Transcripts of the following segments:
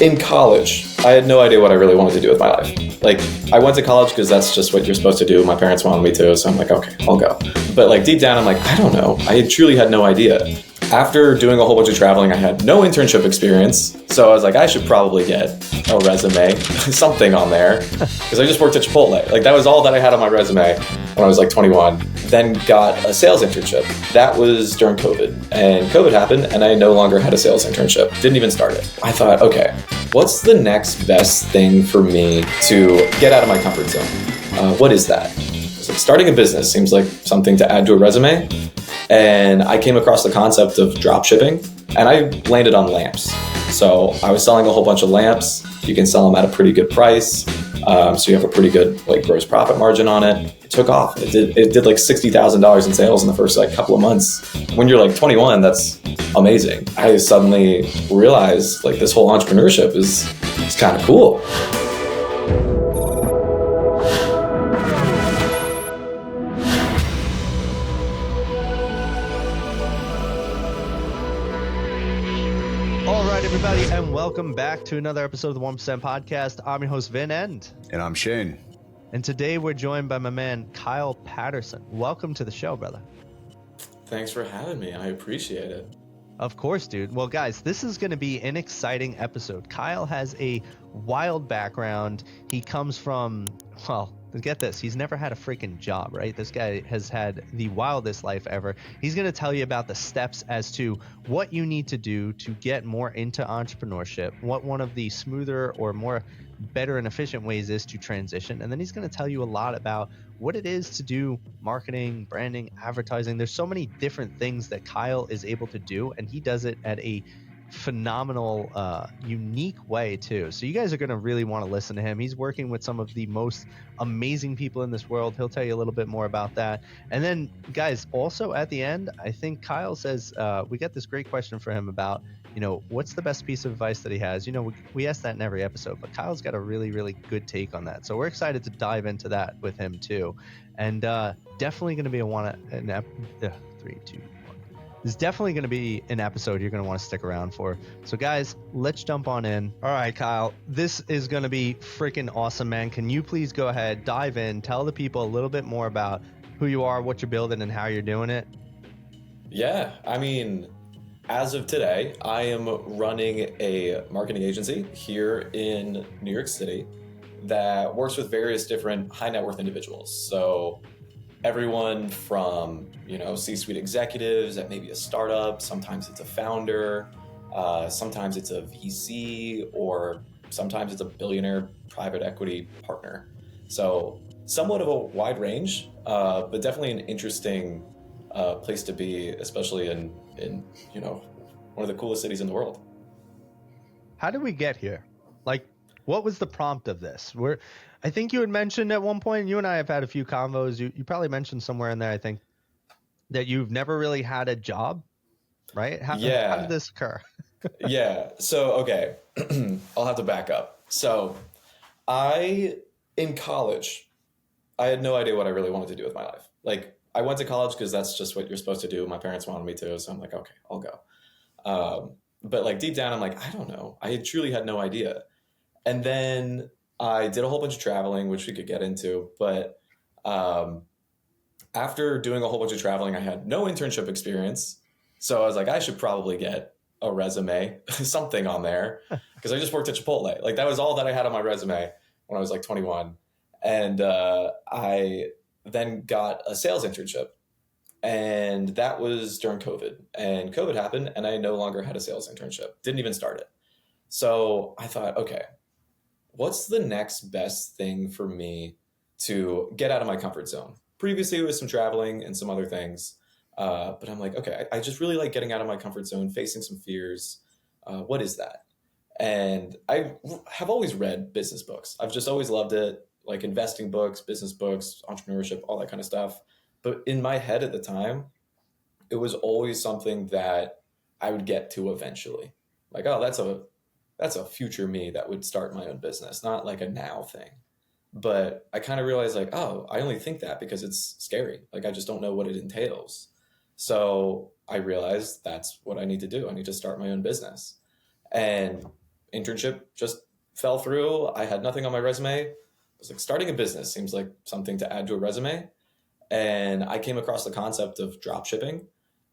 in college, I had no idea what I really wanted to do with my life. Like, I went to college because that's just what you're supposed to do. My parents wanted me to, so I'm like, okay, I'll go. But like deep down, I'm like, I don't know. I truly had no idea. After doing a whole bunch of traveling, I had no internship experience. So I was like, I should probably get a resume, something on there, because I just worked at Chipotle. Like, that was all that I had on my resume when I was like 21. Then got a sales internship. That was during COVID. And COVID happened, and I no longer had a sales internship. Didn't even start it. I thought, okay, what's the next best thing for me to get out of my comfort zone? What is that? So starting a business seems like something to add to a resume. And I came across the concept of drop shipping, and I landed on lamps. So I was selling a whole bunch of lamps. You can sell them at a pretty good price. So you have a pretty good like gross profit margin on it. It took off. It did like $60,000 in sales in the first like couple of months. When you're like 21, that's amazing. I suddenly realized like this whole entrepreneurship is kind of cool. Everybody, and welcome back to another episode of the 1% Podcast. I'm your host, Vin and I'm Shane. And today we're joined by my man, Kyle Paterson. Welcome to the show, brother. Thanks for having me. I appreciate it. Of course, dude. Well, guys, this is going to be an exciting episode. Kyle has a wild background. He comes from, well, get this, he's never had a freaking job, right? This guy has had the wildest life ever. He's going to tell you about the steps as to what you need to do to get more into entrepreneurship, what one of the smoother or more better and efficient ways is to transition. And then he's going to tell you a lot about what it is to do marketing, branding, advertising. There's so many different things that Kyle is able to do, and he does it at a phenomenal, unique way too. So you guys are going to really want to listen to him. He's working with some of the most amazing people in this world. He'll tell you a little bit more about that. And then, guys, also at the end, I think Kyle says, we got this great question for him about, what's the best piece of advice that he has? We ask that in every episode, but Kyle's got a really, really good take on that. So we're excited to dive into that with him too. And definitely going to be There's definitely going to be an episode you're going to want to stick around for. So guys, let's jump on in. All right, Kyle, this is going to be freaking awesome, man. Can you please go ahead, dive in, tell the people a little bit more about who you are, what you're building, and how you're doing it? Yeah, I mean, as of today, I am running a marketing agency here in New York City that works with various different high net worth individuals. So everyone from, C-suite executives at maybe a startup, sometimes it's a founder, sometimes it's a VC, or sometimes it's a billionaire private equity partner. So somewhat of a wide range, but definitely an interesting place to be, especially in one of the coolest cities in the world. How did we get here? Like, what was the prompt of this? I think you had mentioned at one point, you and I have had a few convos, you probably mentioned somewhere in there, I think, that you've never really had a job, right? How did this occur? Yeah. So, okay, I'll have to back up. So in college, I had no idea what I really wanted to do with my life. Like, I went to college because that's just what you're supposed to do. My parents wanted me to, so I'm like, okay, I'll go. But like deep down, I'm like, I don't know. I truly had no idea. And then I did a whole bunch of traveling, which we could get into. But after doing a whole bunch of traveling, I had no internship experience. So I was like, I should probably get a resume, something on there, because I just worked at Chipotle. Like, that was all that I had on my resume when I was like 21. And I then got a sales internship. And that was during COVID. And COVID happened, and I no longer had a sales internship. Didn't even start it. So I thought, okay, what's the next best thing for me to get out of my comfort zone? Previously, it was some traveling and some other things. But I'm like, okay, I just really like getting out of my comfort zone, facing some fears. What is that? And I have always read business books. I've just always loved it, like investing books, business books, entrepreneurship, all that kind of stuff. But in my head at the time, it was always something that I would get to eventually. Like, oh, that's a future me that would start my own business, not like a now thing. But I kind of realized, like, oh, I only think that because it's scary. Like, I just don't know what it entails. So I realized that's what I need to do. I need to start my own business. And internship just fell through. I had nothing on my resume. I was like, starting a business seems like something to add to a resume. And I came across the concept of drop shipping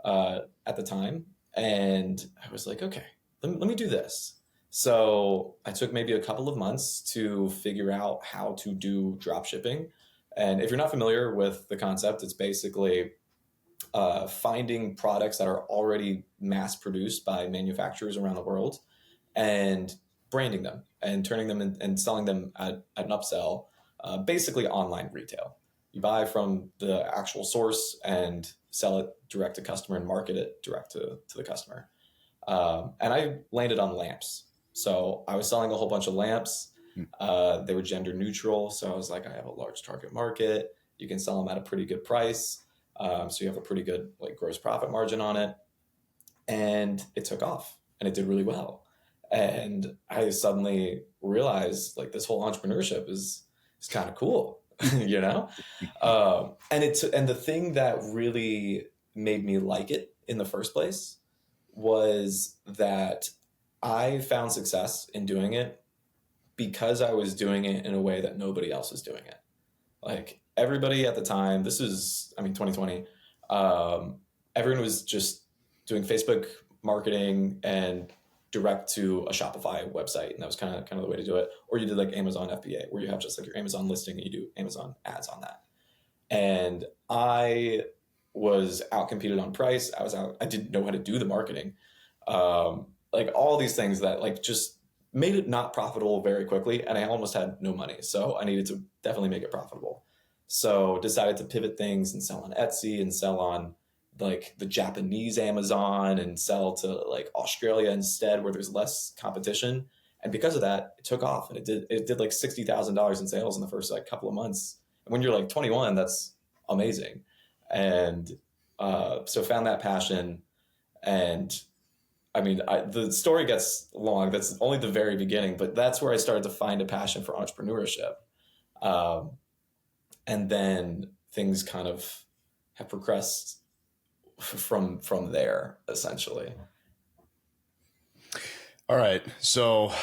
at the time. And I was like, okay, let me do this. So I took maybe a couple of months to figure out how to do drop shipping. And if you're not familiar with the concept, it's basically finding products that are already mass produced by manufacturers around the world and branding them and turning them and selling them at an upsell, basically online retail. You buy from the actual source and sell it direct to customer and market it direct to the customer. And I landed on lamps. So I was selling a whole bunch of lamps. They were gender neutral. So I was like, I have a large target market. You can sell them at a pretty good price. So you have a pretty good like gross profit margin on it. And it took off and it did really well. And I suddenly realized like this whole entrepreneurship is kind of cool, you know? And the thing that really made me like it in the first place was that I found success in doing it because I was doing it in a way that nobody else was doing it. Like everybody at the time, this is, 2020, everyone was just doing Facebook marketing and direct to a Shopify website. And that was kind of the way to do it. Or you did like Amazon FBA, where you have just like your Amazon listing and you do Amazon ads on that. And I was outcompeted on price. I didn't know how to do the marketing. Like all these things that like just made it not profitable very quickly. And I almost had no money. So I needed to definitely make it profitable. So decided to pivot things and sell on Etsy and sell on like the Japanese Amazon and sell to like Australia instead, where there's less competition. And because of that, it took off and it did like $60,000 in sales in the first like couple of months. And when you're like 21, that's amazing. And so found that passion. And the story gets long. That's only the very beginning, but that's where I started to find a passion for entrepreneurship. And then things kind of have progressed from there, essentially. All right. So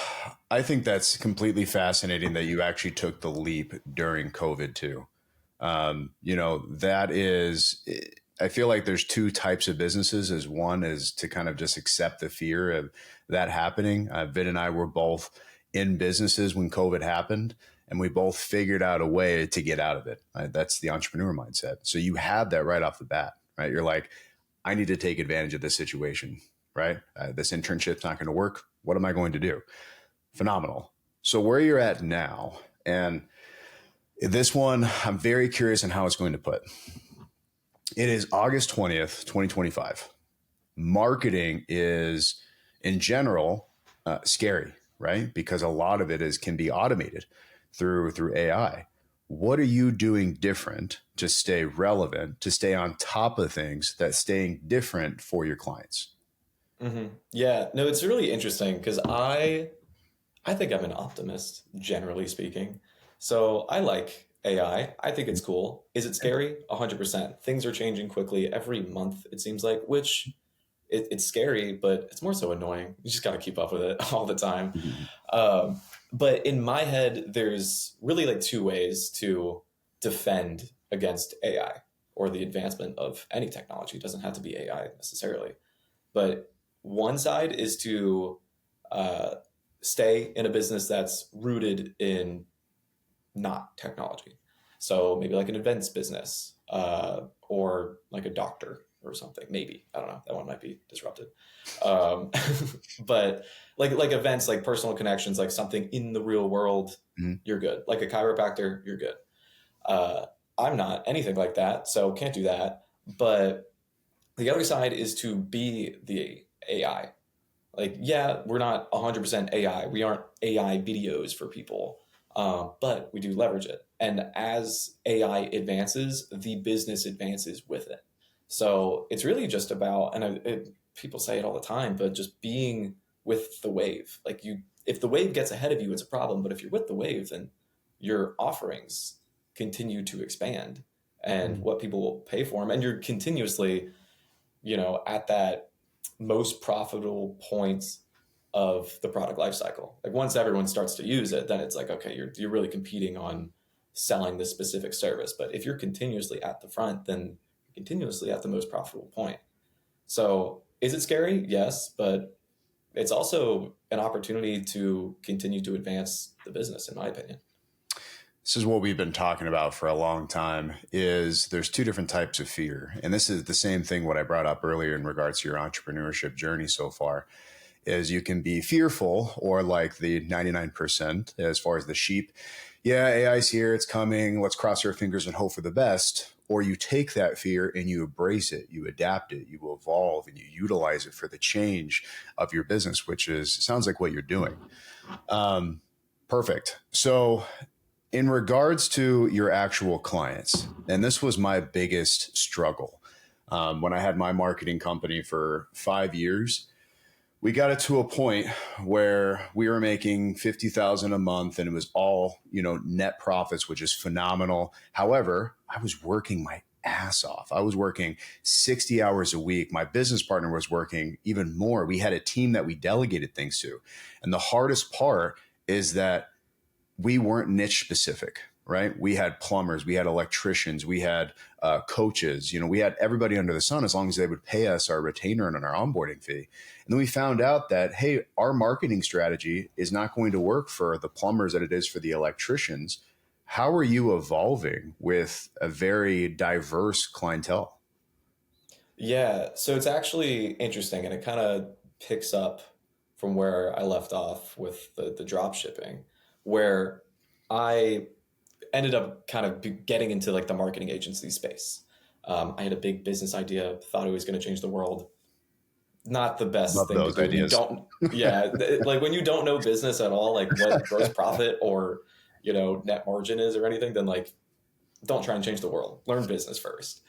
I think that's completely fascinating that you actually took the leap during COVID too. That is, I feel like there's two types of businesses. As one is to kind of just accept the fear of that happening. Vin and I were both in businesses when COVID happened, and we both figured out a way to get out of it. Right? That's the entrepreneur mindset. So you had that right off the bat, right? You're like, I need to take advantage of this situation, right? This internship's not going to work. What am I going to do? Phenomenal. So where you're at now, and this one, I'm very curious on how it's going to put. It is August 20th, 2025. Marketing is, in general, scary, right? Because a lot of it can be automated through AI. What are you doing different to stay relevant, to stay on top of things, that's staying different for your clients? Mm-hmm. Yeah, no, it's really interesting because I think I'm an optimist, generally speaking. So I like AI. I think it's cool. Is it scary? 100%. Things are changing quickly every month, it seems like, which it's scary, but it's more so annoying. You just got to keep up with it all the time. But in my head, there's really like two ways to defend against AI or the advancement of any technology. It doesn't have to be AI necessarily. But one side is to stay in a business that's rooted in not technology. So maybe like an events business or like a doctor or something. Maybe, I don't know. That one might be disrupted. But like events, like personal connections, like something in the real world, you're good. Like a chiropractor, you're good. I'm not anything like that, so can't do that. But the other side is to be the AI. Like, yeah, we're not 100% AI. We aren't AI videos for people, but we do leverage it. And as AI advances, the business advances with it. So it's really just about, and people say it all the time, but just being with the wave. Like if the wave gets ahead of you, it's a problem. But if you're with the wave, then your offerings continue to expand and what people will pay for them. And you're continuously, at that most profitable point of the product lifecycle. Like once everyone starts to use it, then it's like, okay, you're really competing on selling this specific service. But if you're continuously at the front, then you're continuously at the most profitable point. So is it scary? Yes, but it's also an opportunity to continue to advance the business, in my opinion. This is what we've been talking about for a long time, is there's two different types of fear. And this is the same thing what I brought up earlier in regards to your entrepreneurship journey so far, is you can be fearful, or like the 99% as far as the sheep. Yeah, AI's here, it's coming, let's cross our fingers and hope for the best. Or you take that fear and you embrace it, you adapt it, you evolve, and you utilize it for the change of your business, which sounds like what you're doing. Perfect. So in regards to your actual clients, and this was my biggest struggle when I had my marketing company for 5 years, we got it to a point where we were making $50,000 a month, and it was all, net profits, which is phenomenal. However, I was working my ass off. I was working 60 hours a week. My business partner was working even more. We had a team that we delegated things to. And the hardest part is that we weren't niche specific, right? We had plumbers, we had electricians, we had coaches, we had everybody under the sun, as long as they would pay us our retainer and our onboarding fee. And then we found out that, hey, our marketing strategy is not going to work for the plumbers that it is for the electricians. How are you evolving with a very diverse clientele? Yeah, so it's actually interesting, and it kind of picks up from where I left off with the drop shipping, where I ended up kind of getting into like the marketing agency space. I had a big business idea, thought it was going to change the world. Not the best Love thing to those do. ideas. You don't, yeah, like when you don't know business at all, like what gross profit or net margin is or anything, then like don't try and change the world. Learn business first.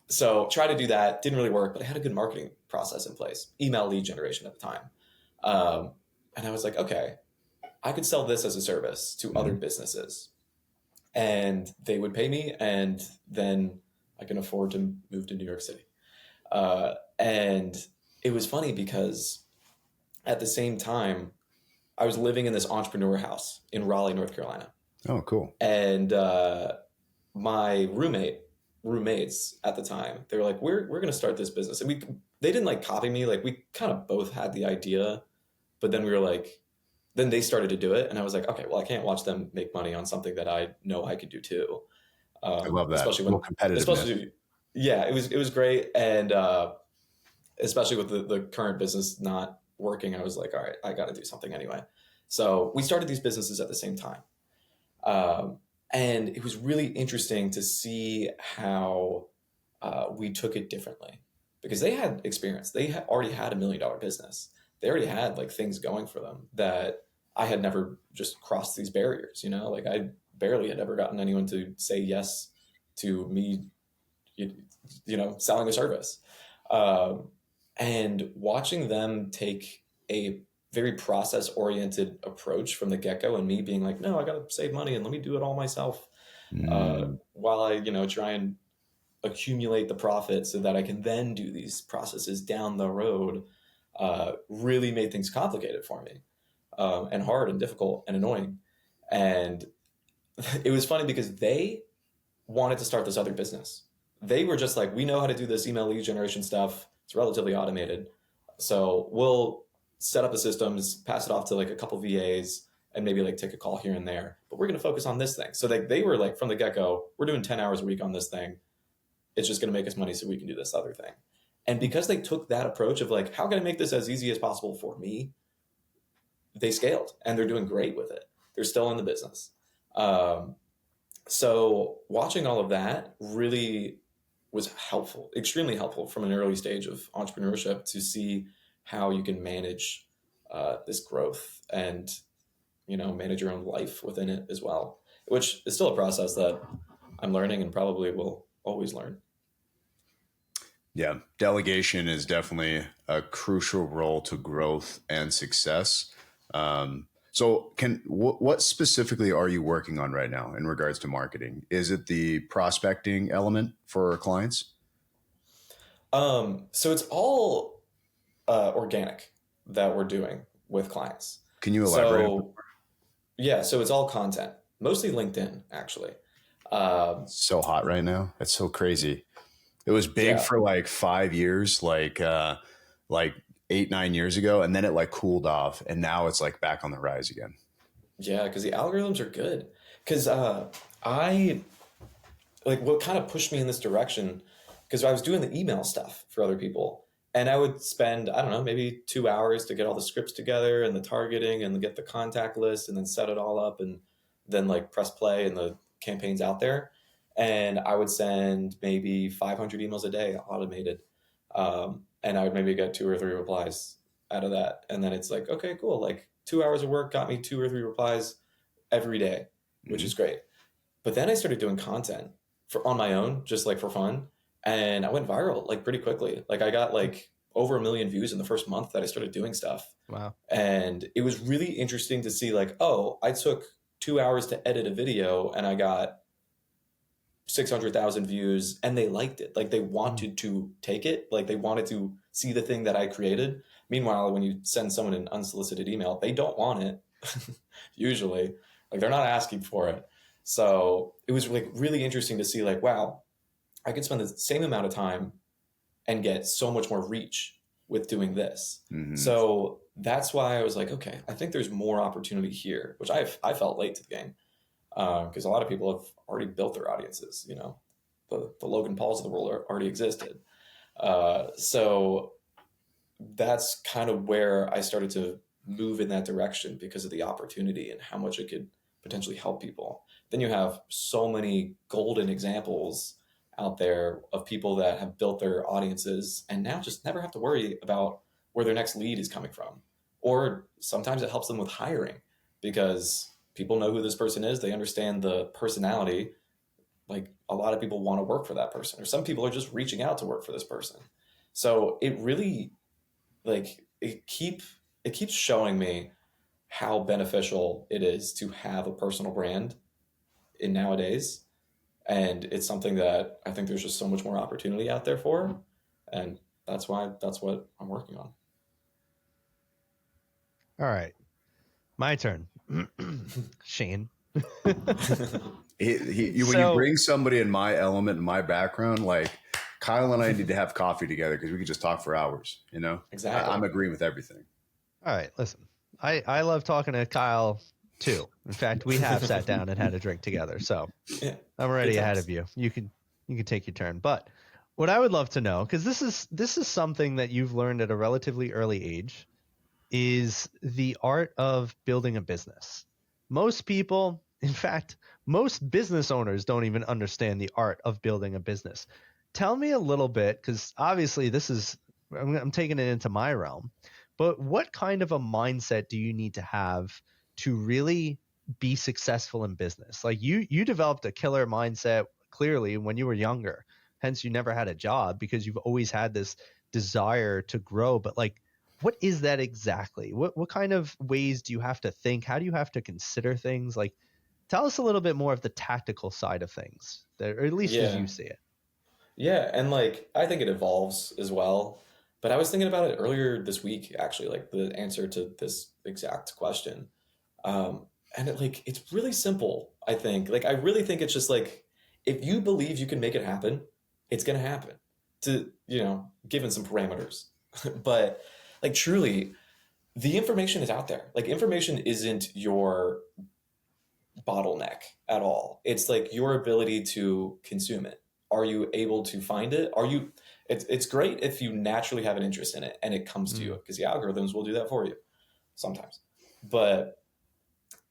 So try to do that. Didn't really work, but I had a good marketing process in place. Email lead generation at the time, and I was like, okay, I could sell this as a service to other businesses, and they would pay me, and then I can afford to move to New York City. And it was funny because at the same time, I was living in this entrepreneur house in Raleigh, North Carolina. Oh, cool. And my roommates at the time, they were like, we're going to start this business. And they didn't like copy me. Like we kind of both had the idea, but then we were like, then they started to do it. And I was like, okay, well, I can't watch them make money on something that I know I could do too. I love that. Especially when competitive. Yeah, it was great. And especially with the current business not working, I was like, all right, I got to do something anyway. So we started these businesses at the same time. And it was really interesting to see how we took it differently, because they had experience. They already had $1 million business. They already had like things going for them that I had never just crossed these barriers, like I barely had ever gotten anyone to say yes to me, selling a service. And watching them take a very process oriented approach from the get-go, and me being like, no, I got to save money and let me do it all myself. While I, try and accumulate the profit so that I can then do these processes down the road, really made things complicated for me, and hard and difficult and annoying. And it was funny because they wanted to start this other business. They were just like, we know how to do this email lead generation stuff. It's relatively automated. So we'll set up the systems, pass it off to like a couple VAs, and maybe like take a call here and there. But we're going to focus on this thing. So they were like, from the get-go, we're doing 10 hours a week on this thing. It's just going to make us money so we can do this other thing. And because they took that approach of like, how can I make this as easy as possible for me? They scaled, and they're doing great with it. They're still in the business. So watching all of that really was helpful, extremely helpful from an early stage of entrepreneurship, to see how you can manage this growth and, manage your own life within it as well, which is still a process that I'm learning and probably will always learn. Yeah, delegation is definitely a crucial role to growth and success. So what specifically are you working on right now in regards to marketing? Is it the prospecting element for clients? So it's all organic. that we're doing with clients. Can you elaborate? So yeah, so it's all content, mostly LinkedIn, actually. So hot right now. That's so crazy. It was big Yeah, for like 5 years, like 8, 9 years ago, and then it like cooled off, and now it's like back on the rise again. yeah, because the algorithms are good. Because I like what kind of pushed me in this direction, because I was doing the email stuff for other people, and I would spend, I don't know, maybe 2 hours to get all the scripts together and the targeting and get the contact list and then set it all up and then like press play and the campaign's out there. And I would send maybe 500 emails a day automated. And I would maybe get 2 or 3 replies out of that. And then it's like, okay, cool. Like 2 hours of work got me 2 or 3 replies every day, which is great. But then I started doing content for on my own, just like for fun. And I went viral like pretty quickly. Like I got like over 1 million views in the first month that I started doing stuff. Wow. And it was really interesting to see like, oh, I took 2 hours to edit a video and I got 600,000 views and they liked it. Like they wanted to take it. Like they wanted to see the thing that I created. Meanwhile, when you send someone an unsolicited email, they don't want it usually. Like they're not asking for it. So it was like really interesting to see like, wow, I could spend the same amount of time and get so much more reach with doing this. Mm-hmm. So that's why I was like, okay, I think there's more opportunity here, which I felt late to the game. Because a lot of people have already built their audiences, you know, the Logan Pauls of the world already existed. So that's kind of where I started to move in that direction because of the opportunity and how much it could potentially help people. Then you have so many golden examples out there of people that have built their audiences and now just never have to worry about where their next lead is coming from. Or sometimes it helps them with hiring because people know who this person is. They understand the personality. Like a lot of people want to work for that person, or some people are just reaching out to work for this person. So it really like it keeps showing me how beneficial it is to have a personal brand in nowadays. And it's something that I think there's just so much more opportunity out there for. And that's what I'm working on. All right. My turn. Shane. When you bring somebody in my element, in my background, like Kyle and I need to have coffee together because we could just talk for hours, you know? Exactly. I'm agreeing with everything. All right, listen. I love talking to Kyle too. In fact, we have sat down and had a drink together. So Yeah, I'm already ahead of you. You can take your turn. But what I would love to know, because this is something that you've learned at a relatively early age, is the art of building a business. Most people, in fact, most business owners don't even understand the art of building a business. Tell me a little bit, because obviously I'm taking it into my realm, but what kind of a mindset do you need to have to really be successful in business? Like you developed a killer mindset clearly when you were younger, hence you never had a job because you've always had this desire to grow. But like, what is that exactly? What kind of ways do you have to think? How do you have to consider things? Like, tell us a little bit more of the tactical side of things, or at least as you see it. Yeah, and like I think it evolves as well. But I was thinking about it earlier this week, actually, like the answer to this exact question. Um, and it's really simple, I think. Like I really think it's just like if you believe you can make it happen, it's gonna happen. To, you know, given some parameters. But like truly, the information is out there. Like information isn't your bottleneck at all. It's like your ability to consume it. Are you able to find it? It's great if you naturally have an interest in it and it comes to you because the algorithms will do that for you sometimes. But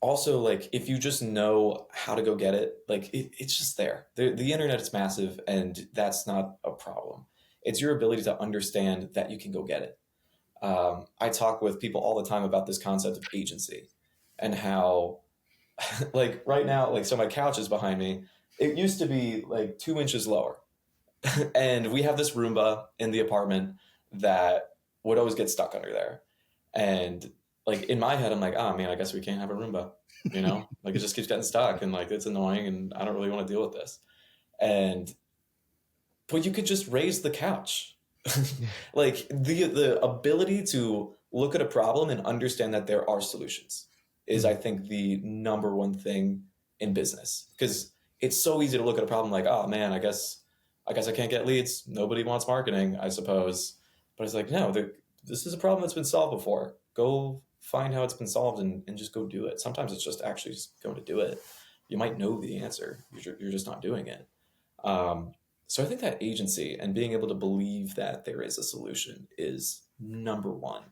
also like if you just know how to go get it, like it's just there. The internet is massive and that's not a problem. It's your ability to understand that you can go get it. I talk with people all the time about this concept of agency and how like right now, like, so my couch is behind me. It used to be like 2 inches lower. And we have this Roomba in the apartment that would always get stuck under there. And like in my head, I'm like, oh man, I guess we can't have a Roomba, you know, like it just keeps getting stuck and like, it's annoying and I don't really want to deal with this. But you could just raise the couch. Like the ability to look at a problem and understand that there are solutions is, I think, the number one thing in business. Because it's so easy to look at a problem like, oh man, I guess I can't get leads. Nobody wants marketing, I suppose. But it's like, no, this is a problem that's been solved before. Go find how it's been solved and just go do it. Sometimes it's just actually just going to do it. You might know the answer. You're just not doing it. So I think that agency and being able to believe that there is a solution is number one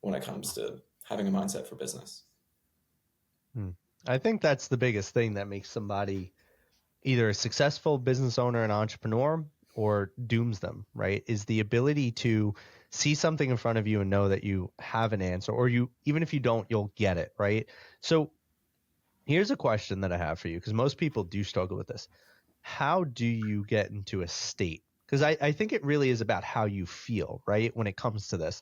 when it comes to having a mindset for business. I think that's the biggest thing that makes somebody either a successful business owner and entrepreneur or dooms them, right? Is the ability to see something in front of you and know that you have an answer, or you, even if you don't, you'll get it, right? So here's a question that I have for you, because most people do struggle with this. How do you get into a state? Because I think it really is about how you feel, right? When it comes to this,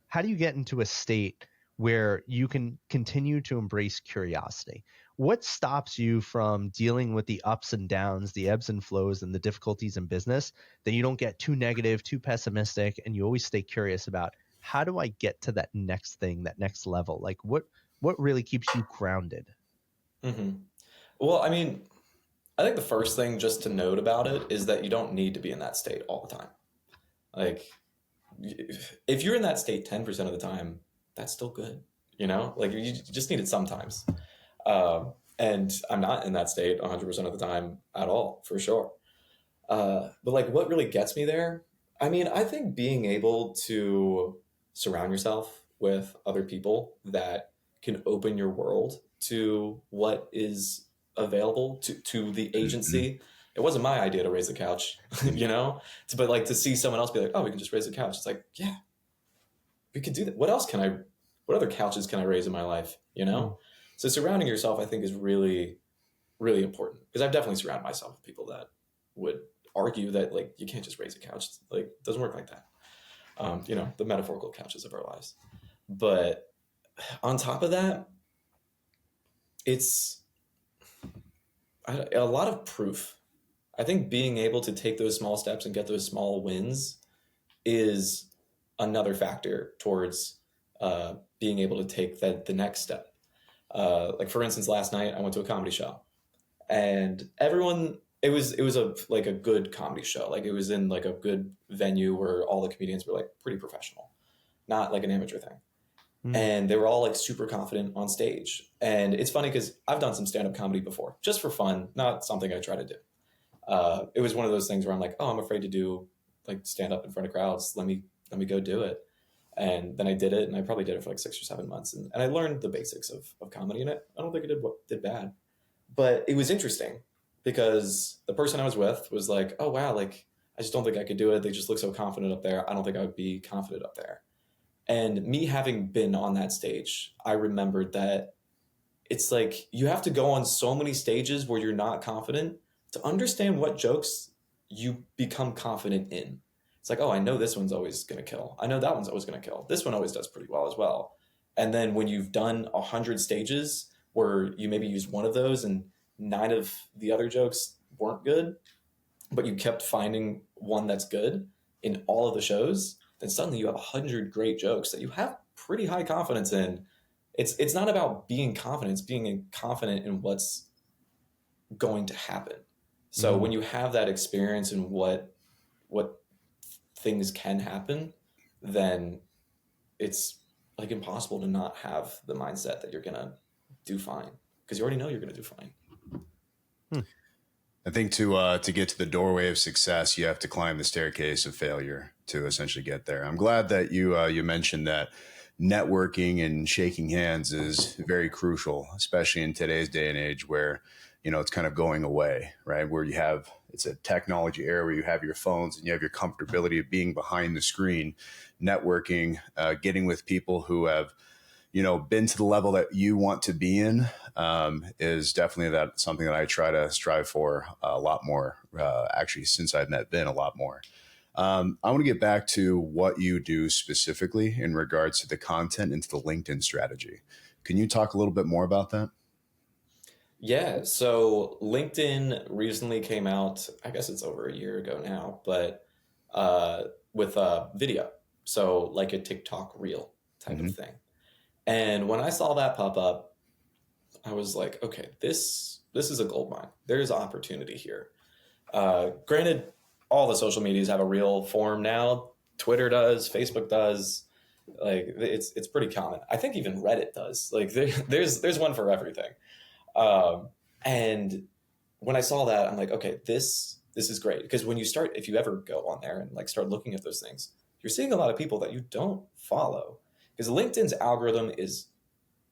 how do you get into a state where you can continue to embrace curiosity? What stops you from dealing with the ups and downs, the ebbs and flows, and the difficulties in business, that you don't get too negative, too pessimistic, and you always stay curious about, how do I get to that next thing, that next level? Like what really keeps you grounded? Mm-hmm. Well, I mean, I think the first thing just to note about it is that you don't need to be in that state all the time. Like, if you're in that state 10% of the time, that's still good. Like you just need it sometimes. And I'm not in that state 100% of the time at all, for sure. But like, what really gets me there? I mean, I think being able to surround yourself with other people that can open your world to what is available to the agency. It wasn't my idea to raise a couch, but like to see someone else be like, oh, we can just raise a couch. It's like, yeah, we could do that. What other couches can I raise in my life? So surrounding yourself, I think, is really, really important, because I've definitely surrounded myself with people that would argue that like, you can't just raise a couch. Like, it doesn't work like that. The metaphorical couches of our lives. But on top of that, it's a lot of proof. I think being able to take those small steps and get those small wins is another factor towards being able to take the next step. Like, for instance, last night I went to a comedy show, and everyone, it was a good comedy show. Like, it was in like a good venue where all the comedians were like pretty professional, not like an amateur thing. And they were all like super confident on stage. And it's funny because I've done some stand-up comedy before, just for fun, not something I try to do. It was one of those things where I'm like, oh, I'm afraid to do like stand up in front of crowds. Let me go do it. And then I did it, and I probably did it for like 6 or 7 months. And I learned the basics of comedy, and I don't think I did bad. But it was interesting because the person I was with was like, oh, wow, like, I just don't think I could do it. They just look so confident up there. I don't think I would be confident up there. And me having been on that stage, I remembered that it's like you have to go on so many stages where you're not confident to understand what jokes you become confident in. It's like, oh, I know this one's always going to kill. I know that one's always going to kill. This one always does pretty well as well. And then when you've done 100 stages where you maybe used one of those and 9 of the other jokes weren't good, but you kept finding one that's good in all of the shows, then suddenly you have 100 great jokes that you have pretty high confidence in. It's not about being confident, it's being confident in what's going to happen. So when you have that experience in what things can happen, then it's like impossible to not have the mindset that you're gonna do fine, because you already know you're gonna do fine. I think to get to the doorway of success, you have to climb the staircase of failure to essentially get there. I'm glad that you mentioned that networking and shaking hands is very crucial, especially in today's day and age where, it's kind of going away, right? Where it's a technology era where you have your phones and you have your comfortability of being behind the screen, networking, getting with people who have, been to the level that you want to be in, is definitely something that I try to strive for a lot more, actually, since I've met Vin a lot more. I want to get back to what you do specifically in regards to the content and to the LinkedIn strategy. Can you talk a little bit more about that? Yeah, so LinkedIn recently came out, I guess it's over a year ago now, but with video. So like a TikTok reel. type of thing. And when I saw that pop up, I was like, okay, this is a gold mine. There's opportunity here. Granted, all the social medias have a real form now. Twitter does, Facebook does. Like it's pretty common. I think even Reddit does. Like there's one for everything. And when I saw that, I'm like, okay, this is great. Because when you start, if you ever go on there and like start looking at those things, you're seeing a lot of people that you don't follow. Because LinkedIn's algorithm is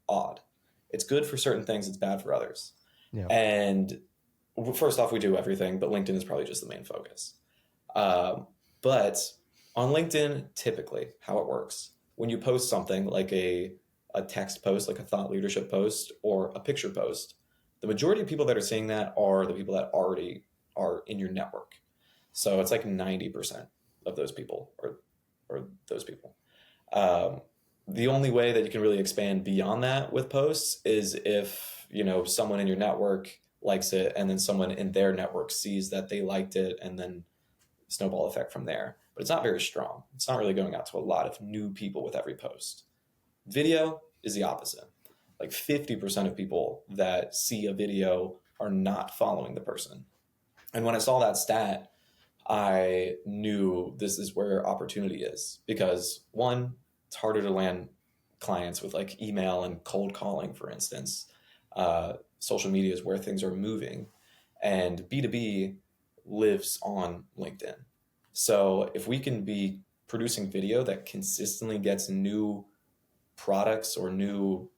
odd. It's good for certain things, it's bad for others. Yeah. And first off, we do everything, but LinkedIn is probably just the main focus. But on LinkedIn, typically how it works, when you post something like a text post, like a thought leadership post or a picture post, the majority of people that are seeing that are the people that already are in your network. So it's like 90% of those people or those people. The only way that you can really expand beyond that with posts is if, someone in your network likes it and then someone in their network sees that they liked it and then snowball effect from there. But it's not very strong. It's not really going out to a lot of new people with every post. Video is the opposite. Like 50% of people that see a video are not following the person. And when I saw that stat, I knew this is where opportunity is because one, it's harder to land clients with like email and cold calling, for instance. Social media is where things are moving, and B2B lives on LinkedIn. So if we can be producing video that consistently gets new products or new,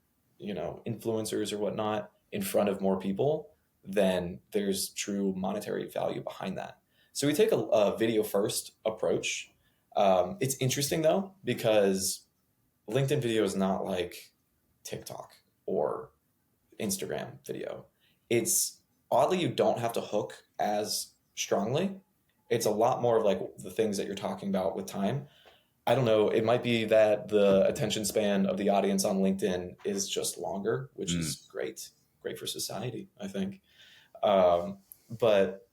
influencers or whatnot in front of more people, then there's true monetary value behind that. So we take a video first approach. It's interesting though, because LinkedIn video is not like TikTok or Instagram video. It's oddly, you don't have to hook as strongly. It's a lot more of like the things that you're talking about with time. I don't know. It might be that the attention span of the audience on LinkedIn is just longer, which is great for society, I think. But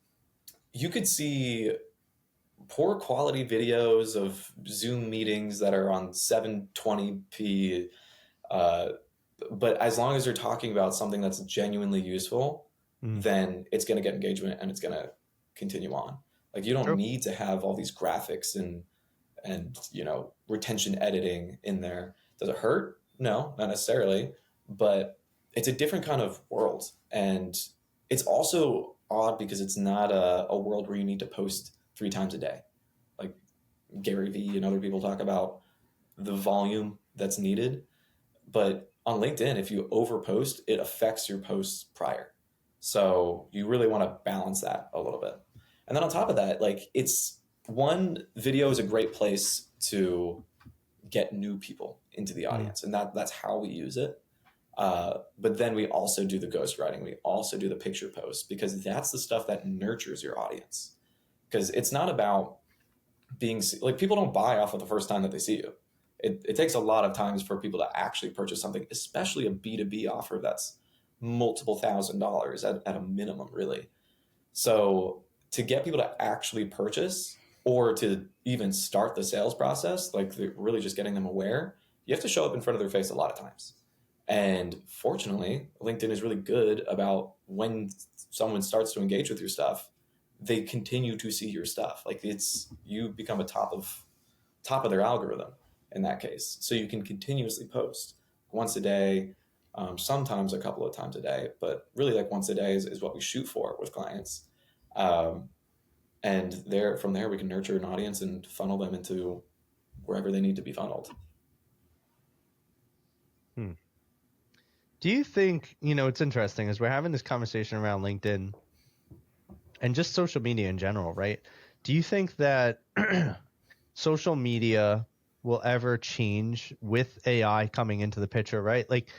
you could see poor quality videos of Zoom meetings that are on 720p. But as long as you're talking about something that's genuinely useful, then it's going to get engagement and it's going to continue on. Like you don't need to have all these graphics and retention editing in there. Does it hurt? No, not necessarily, but it's a different kind of world. And it's also odd because it's not a world where you need to post 3 times a day. Like Gary Vee and other people talk about the volume that's needed. But on LinkedIn, if you overpost, it affects your posts prior. So you really want to balance that a little bit. And then on top of that, like video is a great place to get new people into the audience. And that's how we use it. But then we also do the ghostwriting. We also do the picture posts because that's the stuff that nurtures your audience. Because it's not about being like people don't buy off of the first time that they see you. It takes a lot of times for people to actually purchase something, especially a B2B offer that's multiple $1,000s at a minimum, really. So to get people to actually purchase or to even start the sales process, like they're really just getting them aware, you have to show up in front of their face a lot of times. And fortunately, LinkedIn is really good about when someone starts to engage with your stuff, they continue to see your stuff. Like you become a top of their algorithm in that case. So you can continuously post once a day, sometimes a couple of times a day, but really like once a day is what we shoot for with clients. And from there we can nurture an audience and funnel them into wherever they need to be funneled. Do you think, it's interesting as we're having this conversation around LinkedIn and just social media in general, right? Do you think that social media will ever change with AI coming into the picture, right? Like,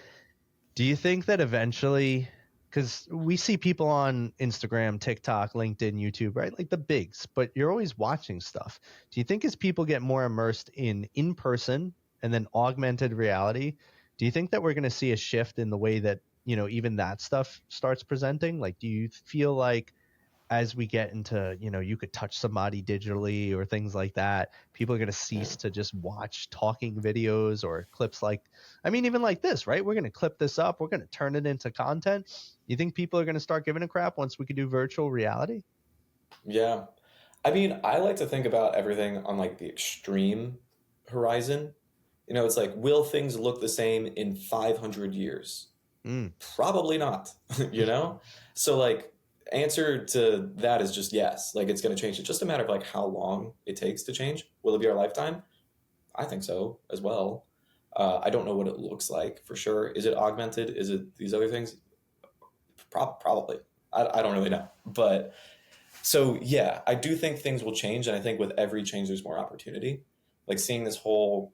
do you think that eventually, because we see people on Instagram, TikTok, LinkedIn, YouTube, right? Like the bigs, but you're always watching stuff. Do you think as people get more immersed in person and then augmented reality, do you think that we're going to see a shift in the way that, even that stuff starts presenting? Like, do you feel like as we get into, you could touch somebody digitally or things like that, people are going to cease to just watch talking videos or clips even like this, right? We're going to clip this up. We're going to turn it into content. You think people are going to start giving a crap once we can do virtual reality? Yeah. I mean, I like to think about everything on like the extreme horizon. It's like, will things look the same in 500 years? Mm. Probably not, you know? So like answer to that is just yes. Like it's going to change. It's just a matter of like how long it takes to change. Will it be our lifetime? I think so as well. I don't know what it looks like for sure. Is it augmented? Is it these other things? Probably. I don't really know. But so yeah, I do think things will change. And I think with every change, there's more opportunity. Like seeing this whole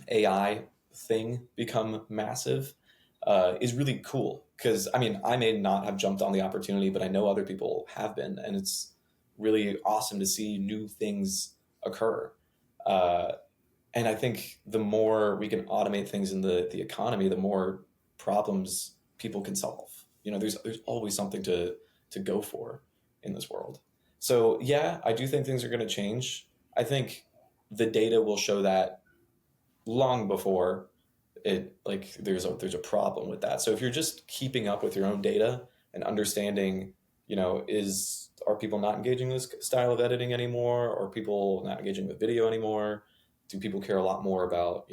AI thing become massive is really cool. Because I mean, I may not have jumped on the opportunity, but I know other people have been. And it's really awesome to see new things occur. Uh, and I think the more we can automate things in the economy, the more problems people can solve. There's always something to go for in this world. So yeah, I do think things are going to change. I think the data will show that long before it like there's a problem with that. So if you're just keeping up with your own data and understanding, are people not engaging this style of editing anymore? Or are people not engaging with video anymore? Do people care a lot more about,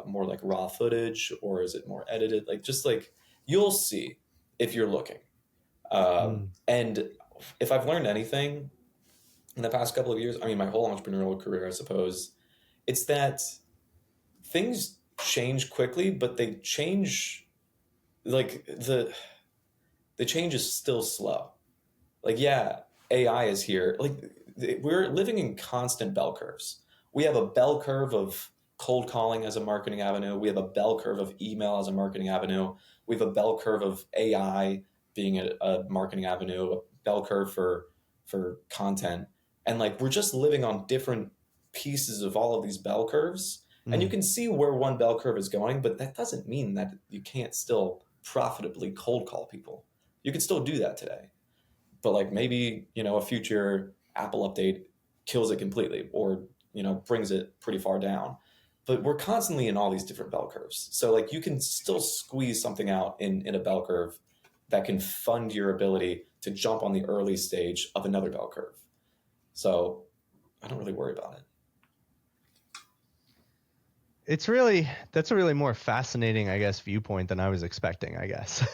more like raw footage, or is it more edited? Like, just like you'll see if you're looking. And if I've learned anything in the past couple of years, I mean, my whole entrepreneurial career, I suppose, it's that things change quickly, but they change like the change is still slow. Like, yeah, AI is here. Like, we're living in constant bell curves. We have a bell curve of cold calling as a marketing avenue. We have a bell curve of email as a marketing avenue. We have a bell curve of AI being a marketing avenue, a bell curve for content. And like, we're just living on different pieces of all of these bell curves. And you can see where one bell curve is going, but that doesn't mean that you can't still profitably cold call people. You can still do that today. But like maybe, a future Apple update kills it completely, or, brings it pretty far down. But we're constantly in all these different bell curves. So like you can still squeeze something out in a bell curve that can fund your ability to jump on the early stage of another bell curve. So I don't really worry about it. That's a really more fascinating, I guess, viewpoint than I was expecting, I guess.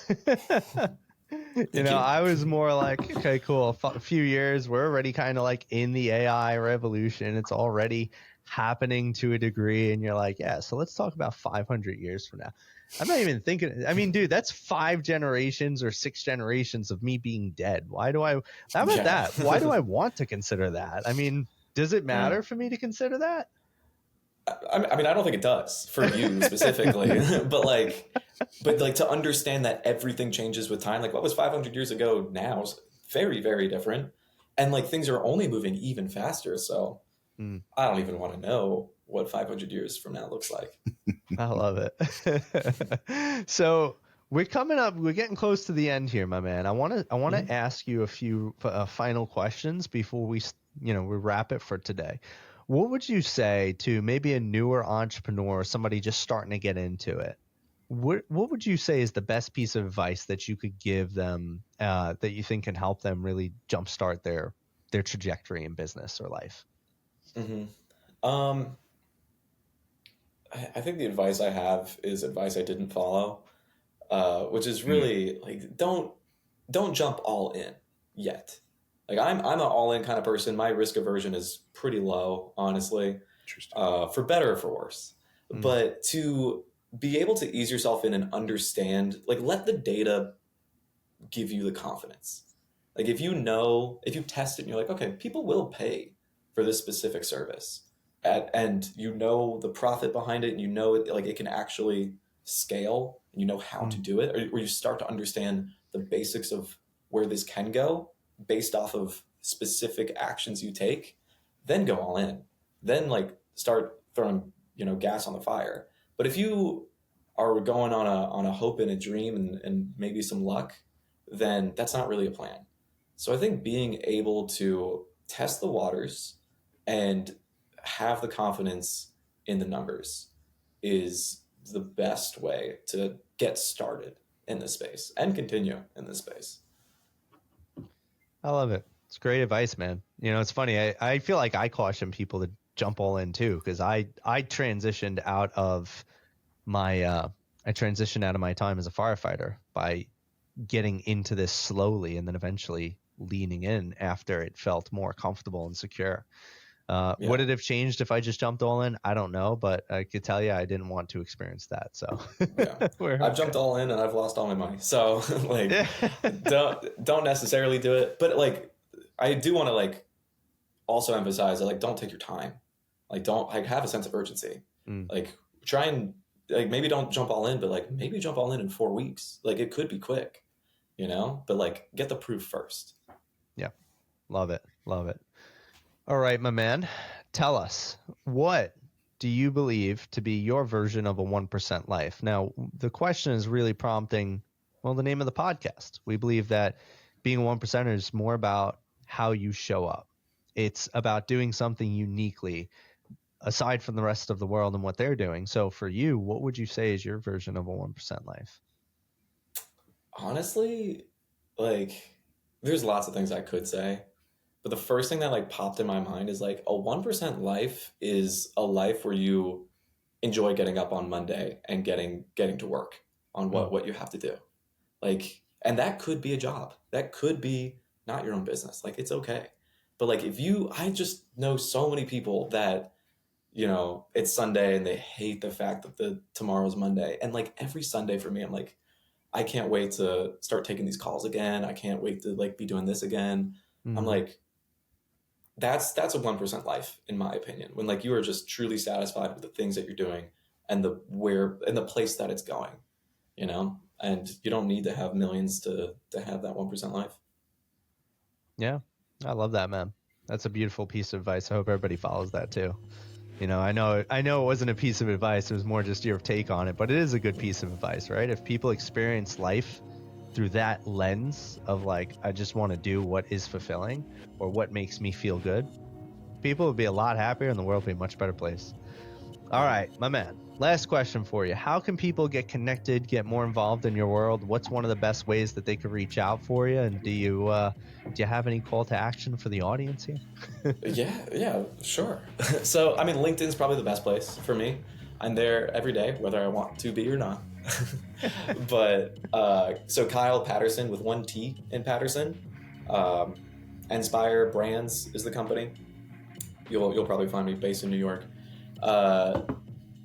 I was more like, okay, cool. A few years, we're already kind of like in the AI revolution. It's already happening to a degree. And you're like, yeah, so let's talk about 500 years from now. I'm not even thinking, I mean, dude, that's 5 generations or 6 generations of me being dead. How about that? Why do I want to consider that? I mean, does it matter for me to consider that? I mean, I don't think it does for you specifically, but to understand that everything changes with time, like what was 500 years ago now is very, very different. And like things are only moving even faster. So I don't even want to know what 500 years from now looks like. I love it. So we're getting close to the end here, my man. I want to ask you a few final questions before we wrap it for today. What would you say to maybe a newer entrepreneur, somebody just starting to get into it? What would you say is the best piece of advice that you could give them that you think can help them really jumpstart their trajectory in business or life? Mm-hmm. I think the advice I have is advice I didn't follow, which is really like don't jump all in yet. Like I'm an all in kind of person. My risk aversion is pretty low, honestly, for better or for worse. But to be able to ease yourself in and understand, like let the data give you the confidence. Like if you test it and you're like, okay, people will pay for this specific service, and the profit behind it, and it can actually scale, and you know how to do it, or you start to understand the basics of where this can go based off of specific actions you take, then go all in. Then like start throwing, gas on the fire. But if you are going on a hope and a dream and maybe some luck, then that's not really a plan. So I think being able to test the waters and have the confidence in the numbers is the best way to get started in this space and continue in this space. I love it. It's great advice, man. You know, it's funny. I feel like I caution people to jump all in too, because I transitioned out of my I transitioned out of my time as a firefighter by getting into this slowly and then eventually leaning in after it felt more comfortable and secure. Yeah. Would it have changed if I just jumped all in? I don't know, but I could tell you I didn't want to experience that. So Yeah, I've jumped all in and I've lost all my money. So like, don't necessarily do it. But like, I do want to like also emphasize that like, don't take your time. Like, don't like have a sense of urgency. Like, try and like maybe don't jump all in, but like maybe jump all in 4 weeks. Like, it could be quick, you know. But like, get the proof first. Yeah, love it, love it. All right, my man, tell us, what do you believe to be your version of a 1% life? Now, the question is really prompting, well, the name of the podcast. We believe that being a 1%er is more about how you show up. It's about doing something uniquely aside from the rest of the world and what they're doing. So for you, what would you say is your version of a 1% life? Honestly, like, there's lots of things I could say. But the first thing that like popped in my mind is like a 1% life is a life where you enjoy getting up on Monday and getting to work on what you have to do. Like, and that could be a job. That could be not your own business. Like, it's okay. But like, I just know so many people that, you know, it's Sunday and they hate the fact that tomorrow's Monday. And like every Sunday for me, I'm like, I can't wait to start taking these calls again. I can't wait to like be doing this again. I'm like, that's a 1% life, in my opinion, when like you are just truly satisfied with the things that you're doing and the place that it's going, you know, and you don't need to have millions to have that 1% life. Yeah, I love that, man. That's a beautiful piece of advice. I hope everybody follows that too. You know, I know it wasn't a piece of advice. It was more just your take on it, but it is a good piece of advice, right? If people experience life through that lens of like, I just want to do what is fulfilling or what makes me feel good, people would be a lot happier and the world would be a much better place. All right, my man. Last question for you. How can people get connected, get more involved in your world? What's one of the best ways that they could reach out for you? And do you have any call to action for the audience here? Yeah, sure. So, I mean, LinkedIn's probably the best place for me. I'm there every day, whether I want to be or not. But so Kyle Paterson with 1 T in Paterson. Inspire Brands is the company. You'll probably find me based in New York.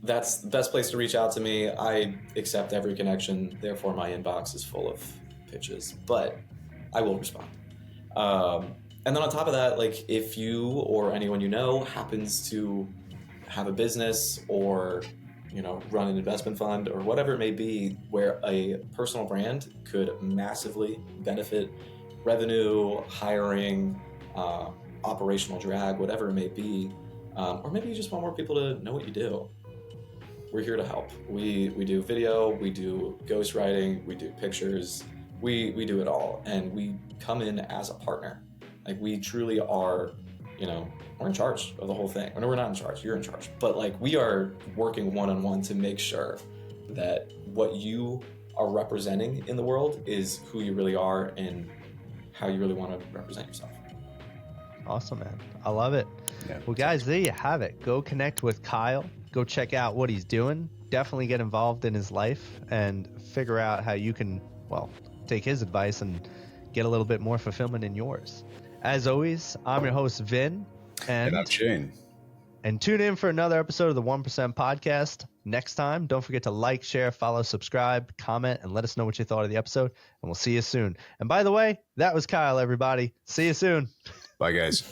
That's the best place to reach out to me. I accept every connection, therefore my inbox is full of pitches, but I will respond. And then on top of that, like if you or anyone you know happens to have a business or, you know, run an investment fund or whatever it may be where a personal brand could massively benefit revenue, hiring, operational drag, whatever it may be, or maybe you just want more people to know what you do, we're here to help. We do video, we do ghostwriting, we do pictures, we do it all, and we come in as a partner. Like we truly are, you know, we're in charge of the whole thing. No, we're not in charge, you're in charge. But like we are working one-on-one to make sure that what you are representing in the world is who you really are and how you really want to represent yourself. Awesome, man. I love it. Yeah. Well, guys, there you have it. Go connect with Kyle. Go check out what he's doing. Definitely get involved in his life and figure out how you can, well, take his advice and get a little bit more fulfillment in yours. As always, I'm your host, Vin. And I'm Shane. And tune in for another episode of the 1% Podcast. Next time, don't forget to like, share, follow, subscribe, comment, and let us know what you thought of the episode. And we'll see you soon. And by the way, that was Kyle, everybody. See you soon. Bye, guys.